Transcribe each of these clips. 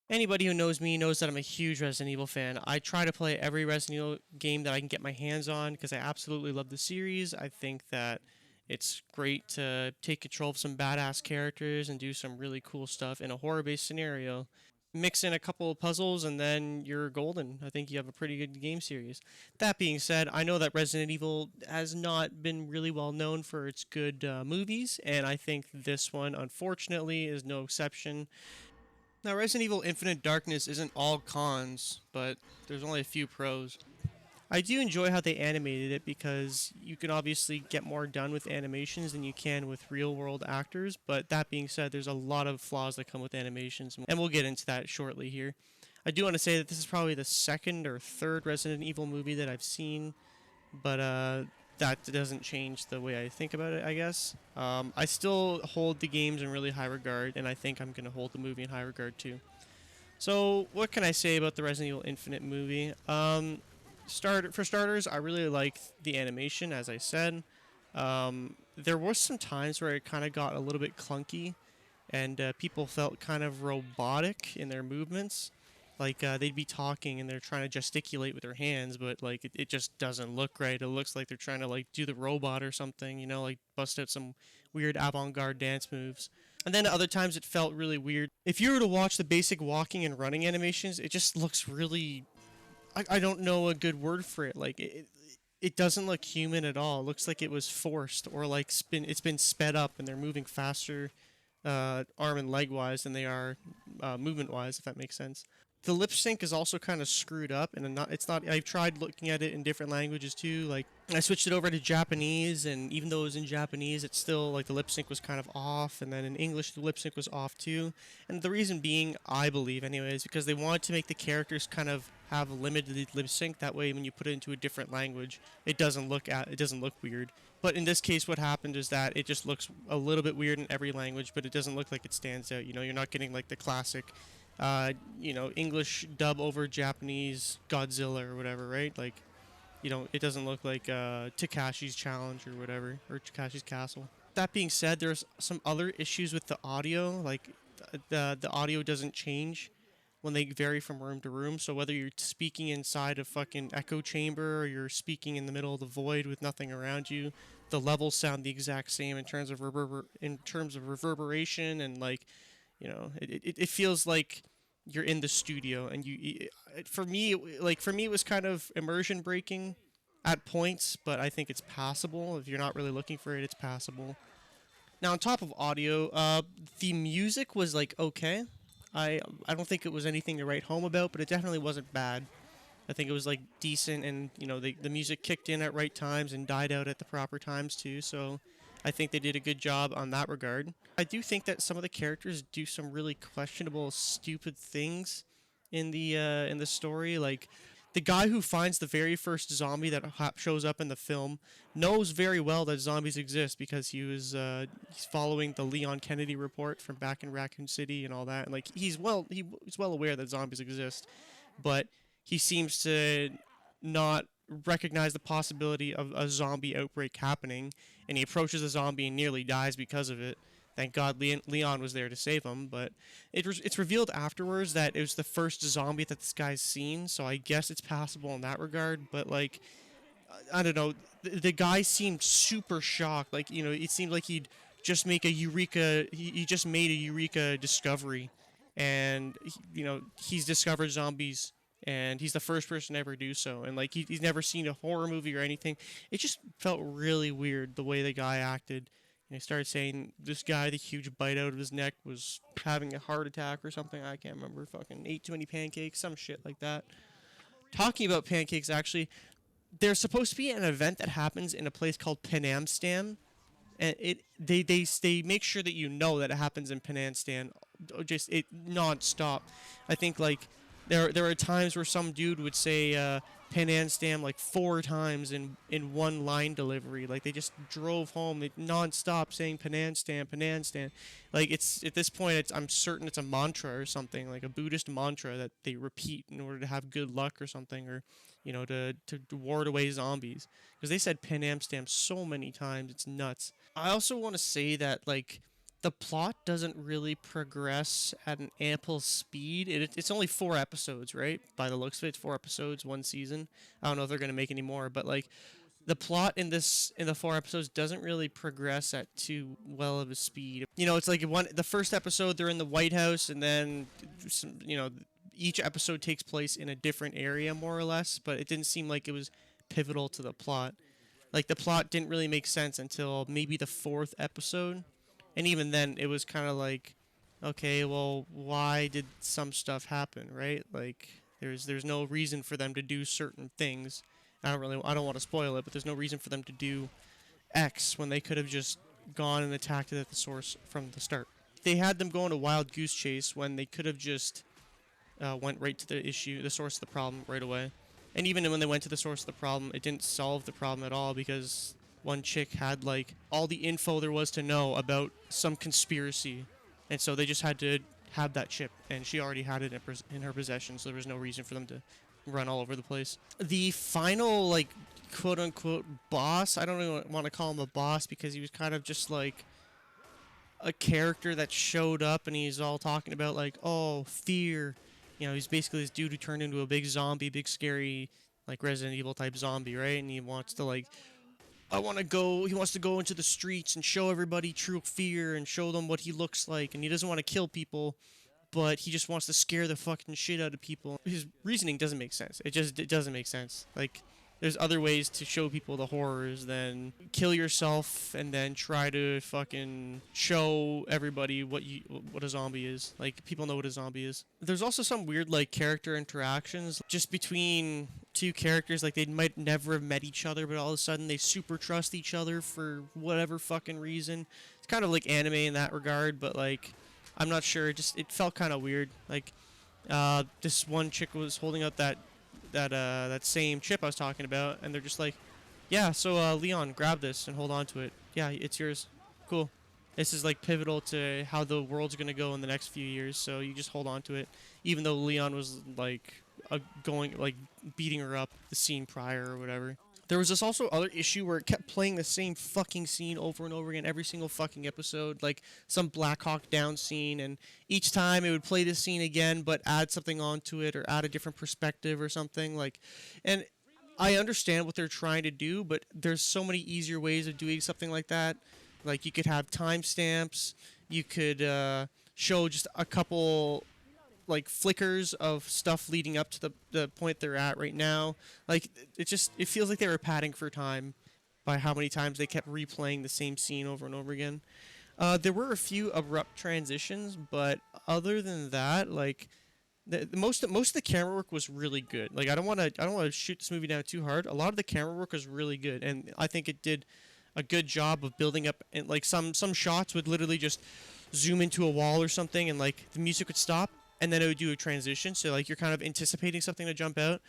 Anybody who knows me knows that I'm a huge Resident Evil fan. I try to play every Resident Evil game that I can get my hands on because I absolutely love the series. I think that it's great to take control of some badass characters and do some really cool stuff in a horror based scenario. Mix in a couple of puzzles and then you're golden. I think you have a pretty good game series. That being said, I know that Resident Evil has not been really well known for its good movies, and I think this one, unfortunately, is no exception. Now, Resident Evil Infinite Darkness isn't all cons, but there's only a few pros. I do enjoy how they animated it because you can obviously get more done with animations than you can with real world actors, but that being said, there's a lot of flaws that come with animations, and we'll get into that shortly here. I do want to say that this is probably the second or third Resident Evil movie that I've seen, but that doesn't change the way I think about it, I guess. I still hold the games in really high regard, and I think I'm going to hold the movie in high regard too. So, what can I say about the Resident Evil Infinite movie? For starters, I really like the animation, as I said. There was some times where it kind of got a little bit clunky, and people felt kind of robotic in their movements. Like they'd be talking and they're trying to gesticulate with their hands, but like it just doesn't look right. It looks like they're trying to like do the robot or something, like bust out some weird avant-garde dance moves. And then other times it felt really weird. If you were to watch the basic walking and running animations, it just looks really. I don't know a good word for it. Like it doesn't look human at all. It looks like it was forced or like it's been sped up and they're moving faster, arm and leg wise than they are movement wise. If that makes sense. The lip sync is also kind of screwed up, and it's not. I've tried looking at it in different languages too. Like I switched it over to Japanese, and even though it was in Japanese, it's still like the lip sync was kind of off, and then in English the lip sync was off too. And the reason being, I believe, anyways, because they wanted to make the characters kind of have limited lip sync. That way, when you put it into a different language, it doesn't look weird. But in this case, what happened is that it just looks a little bit weird in every language, but it doesn't look like it stands out. You're not getting like the classic English dub over Japanese Godzilla or whatever, right? Like, it doesn't look like Takashi's Challenge or whatever, or Takashi's Castle. That being said, there's some other issues with the audio. Like, the audio doesn't change when they vary from room to room. So whether you're speaking inside a fucking echo chamber or you're speaking in the middle of the void with nothing around you, the levels sound the exact same in terms of reverberation and like it feels like you're in the studio and for me it was kind of immersion breaking at points, but I think it's passable. If you're not really looking for it, it's passable. Now, on top of audio, the music was like okay. I don't think it was anything to write home about, but it definitely wasn't bad. I think it was like decent, and the music kicked in at right times and died out at the proper times too. So I think they did a good job on that regard. I do think that some of the characters do some really questionable, stupid things in the story. Like the guy who finds the very first zombie that shows up in the film knows very well that zombies exist because he's following the Leon Kennedy report from back in Raccoon City and all that. And like he's well aware that zombies exist, but he seems to not recognize the possibility of a zombie outbreak happening, and he approaches a zombie and nearly dies because of it. Thank God Leon was there to save him, but it's revealed afterwards that it was the first zombie that this guy's seen, so I guess it's passable in that regard, but like, I don't know, the guy seemed super shocked. Like, it seemed like he'd just make a eureka, he just made a eureka discovery, and, he's discovered zombies and he's the first person to ever do so, and like he's never seen a horror movie or anything. It just felt really weird the way the guy acted. And he started saying this guy, the huge bite out of his neck, was having a heart attack or something. I can't remember. Fucking ate too many pancakes, some shit like that. Talking about pancakes, actually, there's supposed to be an event that happens in a place called Penamstan, and they make sure that you know that it happens in Penamstan, just it non-stop. I think like there are times where some dude would say Penamstan like four times in one line delivery. Like they just drove home, they non-stop saying Penamstan, Penamstan. Like it's at this point, I'm certain it's a mantra or something, like a Buddhist mantra that they repeat in order to have good luck or something, or to ward away zombies. Because they said Pan Am Stam so many times, it's nuts. I also want to say that like The plot doesn't really progress at an ample speed. It's only 4 episodes, right? By the looks of it, it's 4 episodes, one season. I don't know if they're gonna make any more, but like the plot in the 4 episodes doesn't really progress at too well of a speed. You know, it's like the first episode they're in the White House, and then each episode takes place in a different area more or less, but it didn't seem like it was pivotal to the plot. Like the plot didn't really make sense until maybe the fourth episode, and even then it was kind of like, okay, well, why did some stuff happen, right? Like there's no reason for them to do certain things. I don't want to spoil it, but there's no reason for them to do X when they could have just gone and attacked it at the source from the start. They had them go on a wild goose chase when they could have just went right to the issue, the source of the problem right away. And even when they went to the source of the problem, it didn't solve the problem at all because one chick had like all the info there was to know about some conspiracy, and so they just had to have that chip, and she already had it in her possession, so there was no reason for them to run all over the place. The final like quote unquote boss, I don't even want to call him a boss because he was kind of just like a character that showed up and he's all talking about like, oh, fear. You know, he's basically this dude who turned into a big zombie, big scary like Resident Evil type zombie, right? And he wants to like he wants to go into the streets and show everybody true fear and show them what he looks like, and he doesn't want to kill people, but he just wants to scare the fucking shit out of people. His reasoning doesn't make sense. It doesn't make sense. Like there's other ways to show people the horrors than kill yourself and then try to fucking show everybody what a zombie is. Like people know what a zombie is. There's also some weird like character interactions just between two characters. Like they might never have met each other, but all of a sudden they super trust each other for whatever fucking reason. It's kind of like anime in that regard, but like I'm not sure. It felt kind of weird. Like this one chick was holding out that same chip I was talking about, and they're just like, yeah, so Leon, grab this and hold on to it. Yeah, it's yours. Cool. This is like pivotal to how the world's gonna go in the next few years, so you just hold on to it. Even though Leon was like going like beating her up the scene prior or whatever. There was this also other issue where it kept playing the same fucking scene over and over again every single fucking episode, like some Black Hawk Down scene, and each time it would play this scene again but add something onto it or add a different perspective or something like, and I understand what they're trying to do, but there's so many easier ways of doing something like that. Like you could have timestamps, you could show just a couple like flickers of stuff leading up to the point they're at right now. Like it feels like they were padding for time by how many times they kept replaying the same scene over and over again. There were a few abrupt transitions, but other than that, like the most of the camera work was really good. Like I don't want to shoot this movie down too hard. A lot of the camera work was really good, and I think it did a good job of building up. And like some shots would literally just zoom into a wall or something, and like the music would stop, and then it would do a transition. So like you're kind of anticipating something to jump out,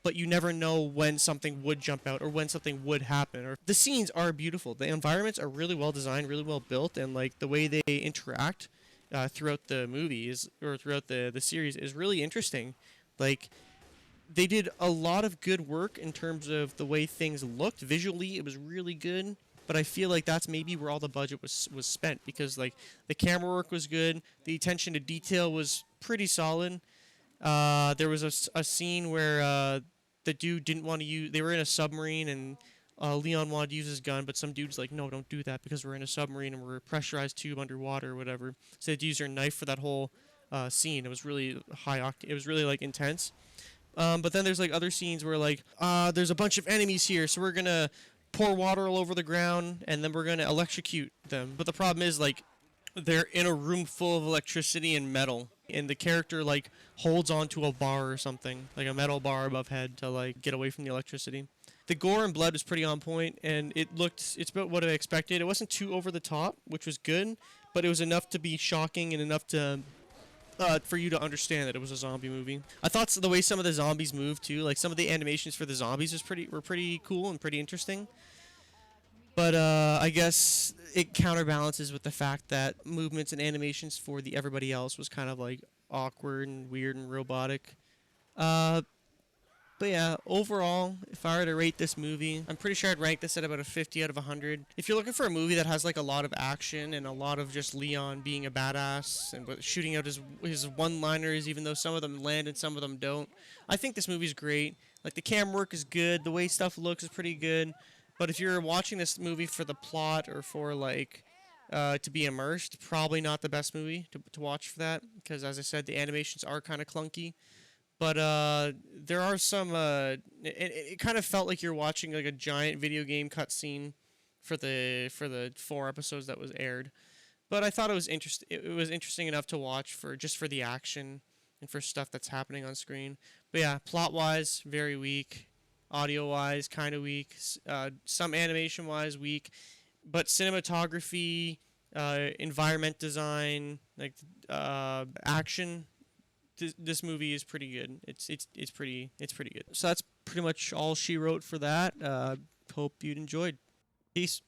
but you never know when something would jump out or when something would happen. Or the scenes are beautiful. The environments are really well designed, really well built, and like the way they interact throughout the movies or throughout the series is really interesting. Like they did a lot of good work in terms of the way things looked visually. It was really good. But I feel like that's maybe where all the budget was spent, because like the camera work was good, the attention to detail was pretty solid. There was a scene where the dude didn't want to use. They were in a submarine, and Leon wanted to use his gun, but some dude's like, "No, don't do that because we're in a submarine and we're a pressurized tube underwater or whatever." So they had to use their knife for that whole scene. It was really high octane. It was really like intense. But then there's like other scenes where like there's a bunch of enemies here, so we're gonna pour water all over the ground and then we're gonna electrocute them. But the problem is like they're in a room full of electricity and metal, and the character like holds onto a bar or something, like a metal bar above head, to like get away from the electricity. The gore and blood was pretty on point, and it's about what I expected. It wasn't too over the top, which was good, but it was enough to be shocking and enough to for you to understand that it was a zombie movie. I thought the way some of the zombies moved too, like some of the animations for the zombies were pretty cool and pretty interesting. But I guess it counterbalances with the fact that movements and animations for the everybody else was kind of like awkward and weird and robotic. Uh, But yeah, overall, if I were to rate this movie, I'm pretty sure I'd rank this at about a 50 out of 100. If you're looking for a movie that has like a lot of action and a lot of just Leon being a badass and shooting out his one-liners, even though some of them land and some of them don't, I think this movie's great. Like the camera work is good, the way stuff looks is pretty good. But if you're watching this movie for the plot or for like to be immersed, probably not the best movie to watch for that because, as I said, the animations are kind of clunky. But there are some. It kind of felt like you're watching like a giant video game cutscene for the 4 episodes that was aired. But I thought it was It was interesting enough to watch for just for the action and for stuff that's happening on screen. But yeah, plot wise, very weak. Audio wise, kind of weak. Some animation wise, weak. But cinematography, environment design, like action, this movie is pretty good. It's pretty good. So that's pretty much all she wrote for that. Hope you'd enjoyed. Peace.